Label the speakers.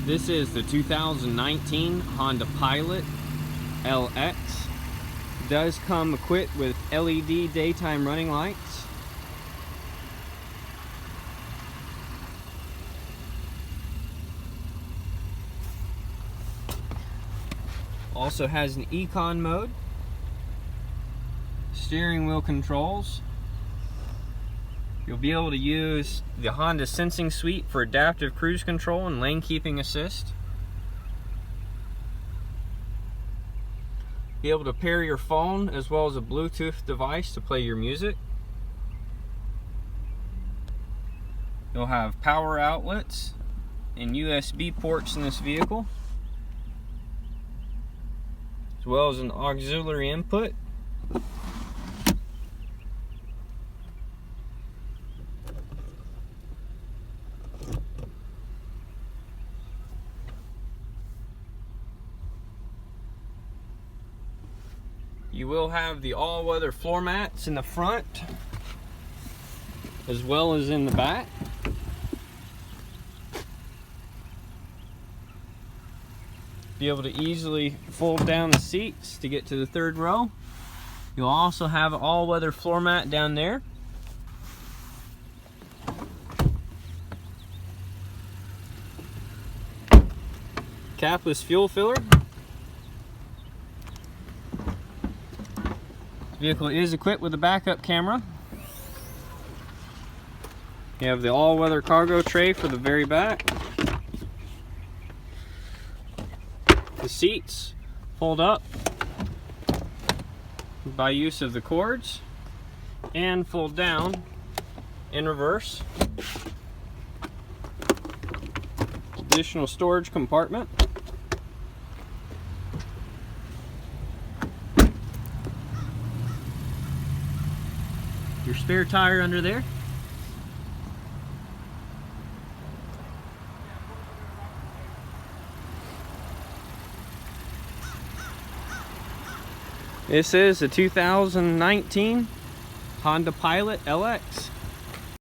Speaker 1: This is the 2019 Honda Pilot LX. It does come equipped with LED daytime running lights. Also has an econ mode, steering wheel controls. You'll be able to use the Honda Sensing Suite for adaptive cruise control and lane keeping assist. Be able to pair your phone as well as a Bluetooth device to play your music. You'll have power outlets and USB ports in this vehicle, as well as an auxiliary input. You will have the all-weather floor mats in the front as well as in the back. Be able to easily fold down the seats to get to the third row. You'll also have an all-weather floor mat down there. Capless fuel filler. Vehicle is equipped with a backup camera. You have the all-weather cargo tray for the very back. The seats fold up by use of the cords and fold down in reverse. Additional storage compartment. Your spare tire under there. This is a 2019 Honda Pilot LX.